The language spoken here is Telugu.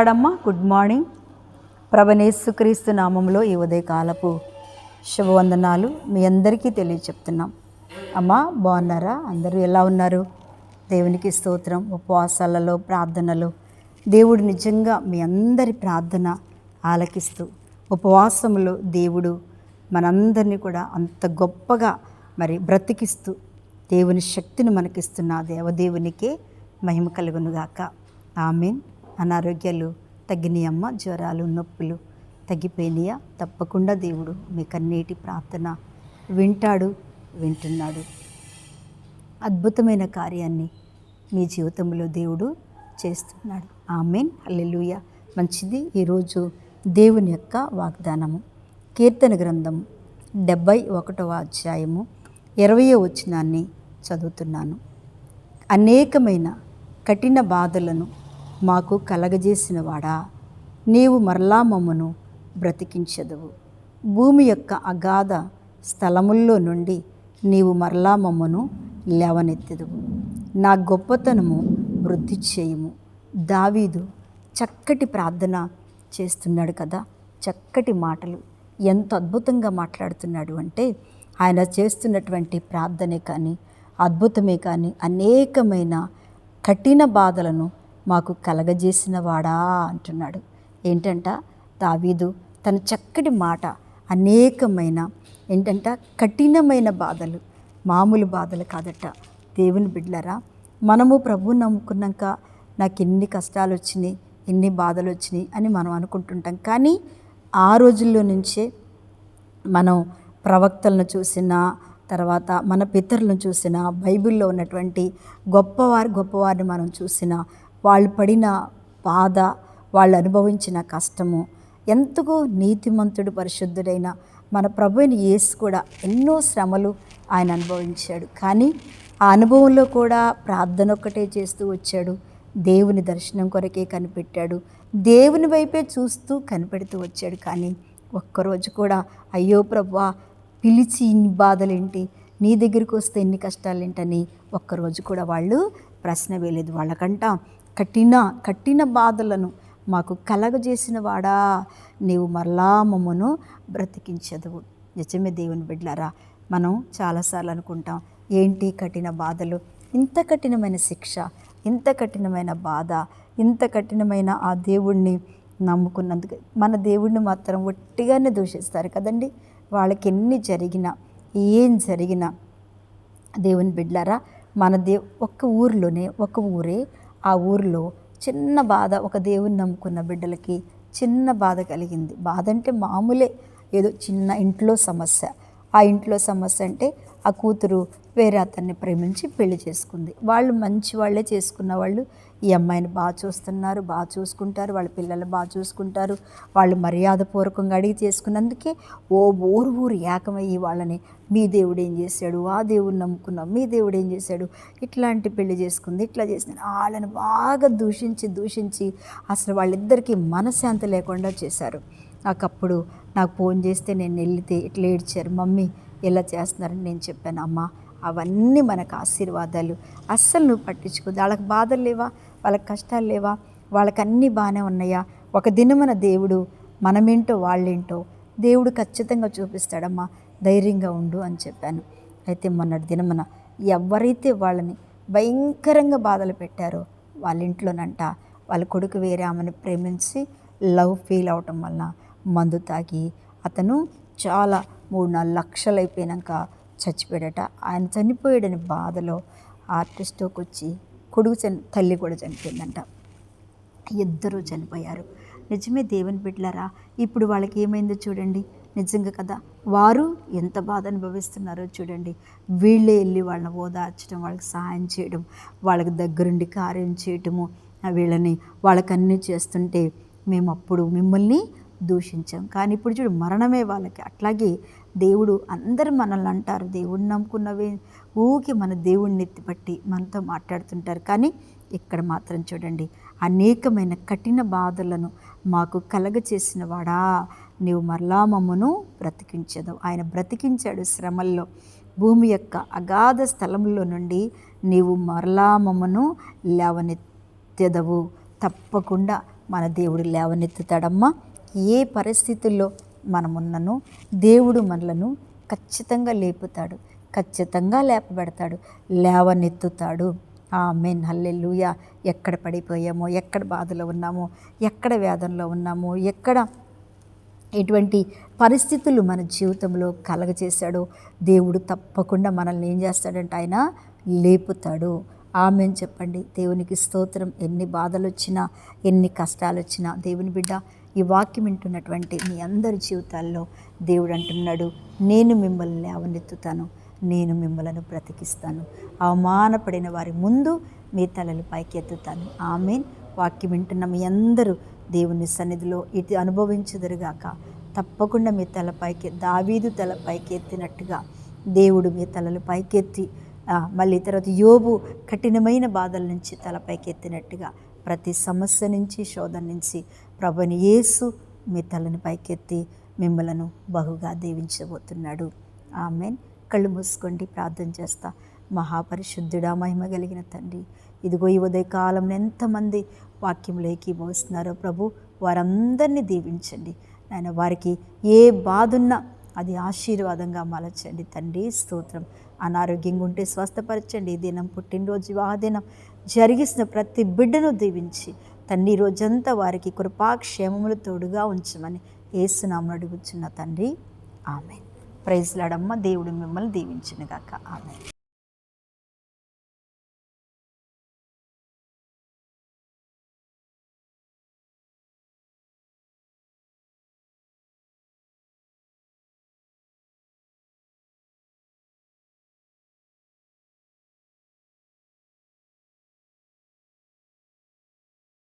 లార్డ్. Good morning. ప్రభునేసుక్రీస్తు నామంలో ఈ ఉదయకాలపు శుభవందనాలు మీ అందరికీ తెలియచెప్తున్నాం. అమ్మా బాగున్నారా? అందరూ ఎలా ఉన్నారు? దేవునికి స్తోత్రం. ఉపవాసాలలో, ప్రార్థనలు దేవుడు నిజంగా మీ అందరి ప్రార్థన ఆలకిస్తూ, ఉపవాసములో దేవుడు మనందరినీ కూడా అంత గొప్పగా బ్రతికిస్తూ దేవుని శక్తిని మనకిస్తున్న దేవదేవునికే మహిమ కలుగునుగాక. ఆమేన్. అనారోగ్యాలు తగ్గినాయమ్మ, జ్వరాలు, నొప్పులు తగ్గిపోయినాయా? తప్పకుండా దేవుడు మీ కన్నీటి ప్రార్థన వింటున్నాడు. అద్భుతమైన కార్యాన్ని మీ జీవితంలో దేవుడు చేస్తున్నాడు. ఆమేన్. హల్లెలూయా. మంచిది. ఈరోజు దేవుని యొక్క వాగ్దానము కీర్తన గ్రంథము 71వ అధ్యాయము 20వ వచనాన్ని చదువుతున్నాను. అనేకమైన కఠిన బాధలను మాకు కలగజేసిన వాడా, నీవు మరలా మమ్మను బ్రతికించెదవు. భూమి యొక్క అగాధ స్థలముల్లో నుండి నీవు మరలా మమ్మను లేవనెత్తెదవు. నా గొప్పతనము వృద్ధి చేయుము. దావీదు చక్కటి ప్రార్థన చేస్తున్నాడు కదా. చక్కటి మాటలు, ఎంత అద్భుతంగా మాట్లాడుతున్నాడు అంటే, ఆయన చేస్తున్నటువంటి ప్రార్థనే కానీ, అద్భుతమే కానీ, అనేకమైన కఠిన బాధలను మాకు కలగజేసిన వాడా అంటున్నాడు. ఏంటంట? దావీదు తన చక్కటి మాట, అనేకమైన కఠినమైన బాధలు, మామూలు బాధలు కాదట. దేవుని బిడ్డలారా, మనము ప్రభువుని నమ్ముకున్నాక నాకు ఎన్ని కష్టాలు వచ్చినాయి, ఎన్ని బాధలు వచ్చినాయి అని మనం అనుకుంటుంటాం. కానీ ఆ రోజుల్లో నుంచే మనం ప్రవక్తలను చూసినా, తర్వాత మన పితరులను చూసినా, బైబిల్లో ఉన్నటువంటి గొప్పవారిని మనం చూసినా, వాళ్ళు పడిన బాధ, వాళ్ళు అనుభవించిన కష్టము, ఎంతగో నీతిమంతుడు పరిశుద్ధుడైన మన ప్రభువైన యేసు కూడా ఎన్నో శ్రమలు ఆయన అనుభవించాడు. కానీ ఆ అనుభవంలో కూడా ప్రార్థన ఒక్కటే చేస్తూ వచ్చాడు. దేవుని దర్శనం కొరకే కనిపెట్టాడు. దేవుని వైపే చూస్తూ కనిపెడుతూ వచ్చాడు. కానీ ఒక్కరోజు కూడా అయ్యో ప్రభువా, పిలిచి ఇన్ని బాధలేంటి, నీ దగ్గరికి వస్తే ఎన్ని కష్టాలేంటని ఒక్కరోజు కూడా వాళ్ళు ప్రశ్న వేయలేదు. వాళ్ళకంట కఠిన బాధలను మాకు కలగజేసిన వాడా, నీవు మరలా మమ్మను బ్రతికించదువు. నిజమే దేవుని బిడ్డలారా, మనం చాలాసార్లు అనుకుంటాం, ఏంటి కఠిన బాధలు, ఇంత కఠినమైన శిక్ష, ఇంత కఠినమైన బాధ, ఇంత కఠినమైన ఆ దేవుణ్ణి నమ్ముకున్నందుకు. మన దేవుణ్ణి మాత్రం ఒట్టిగానే దూషిస్తారు కదండి. వాళ్ళకి ఎన్ని జరిగినా, ఏం జరిగినా, దేవుని బిడ్డలారా, మన ఒక ఊరే, ఆ ఊరిలో చిన్న బాధ, ఒక దేవుని నమ్ముకున్న బిడ్డలకి చిన్న బాధ కలిగింది. బాధ అంటే మామూలే, ఏదో చిన్న ఇంట్లో సమస్య. ఆ ఇంట్లో సమస్య అంటే ఆ కూతురు వేరే అతన్ని ప్రేమించి పెళ్లి చేసుకుంది. వాళ్ళు మంచి వాళ్ళే చేసుకున్న వాళ్ళు ఈ అమ్మాయిని బాగా చూస్తున్నారు, బాగా చూసుకుంటారు, వాళ్ళ పిల్లలు బాగా చూసుకుంటారు. వాళ్ళు మర్యాదపూర్వకంగా అడిగి చేసుకున్నందుకే ఊరు ఏకమయ్యి వాళ్ళని, మీ దేవుడు ఏం చేశాడు, ఆ దేవుడిని నమ్ముకున్నాం, మీ దేవుడు ఏం చేశాడు, ఇట్లాంటి పెళ్లి చేసుకుంది, ఇట్లా చేసింది, వాళ్ళని బాగా దూషించి అసలు వాళ్ళిద్దరికీ మనశ్శాంతి లేకుండా చేశారు. నాకప్పుడు నాకు ఫోన్ చేస్తే నేను వెళ్తే ఇట్లా ఏడ్చారు, మమ్మీ ఇలా చేస్తున్నారని నేను చెప్పాను, అమ్మ అవన్నీ మనకు ఆశీర్వాదాలు, అస్సలు నువ్వు పట్టించుకోదు. వాళ్ళకి బాధలు లేవా, వాళ్ళకి కష్టాలు లేవా, వాళ్ళకి అన్నీ బాగానే ఉన్నాయా? ఒక దినమున దేవుడు మనమేంటో వాళ్ళేంటో దేవుడు ఖచ్చితంగా చూపిస్తాడమ్మా, ధైర్యంగా ఉండు అని చెప్పాను. అయితే మొన్నటి దినమున ఎవరైతే వాళ్ళని భయంకరంగా బాధలు పెట్టారో వాళ్ళ ఇంట్లోనంట వాళ్ళ కొడుకు వేరే ఆమెను ప్రేమించి లవ్ ఫీల్ అవటం వలన మందు తాగి అతను చాలా 3-4 లక్షలు అయిపోయాక చచ్చిపోయాడట. ఆయన చనిపోయాడని బాధలో హార్ట్ స్ట్రోక్ వచ్చి తల్లి కూడా చనిపోయిందంట. ఇద్దరూ చనిపోయారు. నిజమే దేవుని బిడ్డలారా, ఇప్పుడు వాళ్ళకి ఏమైందో చూడండి. నిజంగా కదా, వారు ఎంత బాధ అనుభవిస్తున్నారో చూడండి. వీళ్ళే వెళ్ళి వాళ్ళని ఓదార్చడం, వాళ్ళకి సహాయం చేయడం, వాళ్ళకి దగ్గరుండి కార్యం చేయటము, వీళ్ళని వాళ్ళకన్నీ చేస్తుంటే మేము అప్పుడు మిమ్మల్ని దూషించాం, కానీ ఇప్పుడు చూడు మరణమే వాళ్ళకి. అట్లాగే దేవుడు, అందరూ మనల్ని అంటారు, దేవుడిని నమ్ముకున్నవే, ఊకి మన దేవుడిని ఎత్తిపట్టి మనతో మాట్లాడుతుంటారు. కానీ ఇక్కడ మాత్రం చూడండి, అనేకమైన కఠిన బాధలను మాకు కలగచేసిన వాడా, నీవు మరలా మమ్మను బ్రతికించదు. ఆయన బ్రతికించాడు శ్రమల్లో. భూమి యొక్క అగాధ స్థలంలో నుండి నీవు మరలా మమ్మను లేవనెత్తెదవు. తప్పకుండా మన దేవుడు లేవనెత్తుతాడమ్మా. ఏ పరిస్థితుల్లో మనమున్ననో దేవుడు మనలను ఖచ్చితంగా లేపుతాడు, ఖచ్చితంగా లేపబెడతాడు, లేవనెత్తుతాడు. ఆమేన్, హల్లెలూయా. ఎక్కడ పడిపోయామో, ఎక్కడ బాధలో ఉన్నామో, ఎక్కడ వేదనలో ఉన్నామో, ఎక్కడ ఎటువంటి పరిస్థితులు మన జీవితంలో కలగజేశాడో దేవుడు తప్పకుండా మనల్ని ఏం చేస్తాడంటే ఆయన లేపుతాడు. ఆమేన్ చెప్పండి. దేవునికి స్తోత్రం. ఎన్ని బాధలు వచ్చినా, ఎన్ని కష్టాలు వచ్చినా, దేవుని బిడ్డ ఈ వాక్యం వింటున్నటువంటి మీ అందరి జీవితాల్లో దేవుడు అంటున్నాడు, నేను మిమ్మల్ని లేవనెత్తుతాను, నేను మిమ్మల్ని బ్రతికిస్తాను, అవమానపడిన వారి ముందు మీ తలలు పైకెత్తుతాను. ఆమేన్. వాక్యం వింటున్న మీ అందరూ దేవుని సన్నిధిలో ఇది అనుభవించుదురుగాక. తప్పకుండా మీ తల పైకి, దావీదు తల పైకి ఎత్తినట్టుగా దేవుడు మీ తలలు పైకెత్తి, మళ్ళీ తర్వాత యోబు కఠినమైన బాధల నుంచి తల పైకెత్తినట్టుగా ప్రతి సమస్య నుంచి, శోధన నుంచి ప్రభువైన యేసు మీ తలను పైకెత్తి మిమ్మలను బహుగా దీవించబోతున్నాడు. ఆమేన్. కళ్ళు మూసుకోండి, ప్రార్థన చేస్తా. మహాపరిశుద్ధుడా, మహిమ కలిగిన తండ్రి, ఇదిగో ఈ ఉదయకాలంలో ఎంతమంది వాక్యంలో ఏకీభవిస్తున్నారో ప్రభు, వారందరినీ దీవించండి నాయన. వారికి ఏ బాధ ఉన్నా అది ఆశీర్వాదంగా మలచండి తండ్రి. స్తోత్రం. అనారోగ్యంగా ఉంటే స్వస్థపరచండి. ఈ దినం పుట్టినరోజు, వివాహ దినం జరిగిస్తున్న ప్రతి బిడ్డను దీవించి తండ్రి రోజంతా వారికి కృపాక్షేమములు తోడుగా ఉంచమని యేసునామమున అడుగుచున్న తండ్రి. ఆమేన్. ప్రైజ్ లార్డ్ అమ్మ. దేవుడు మిమ్మల్ని దీవించునుగాక. ఆమేన్.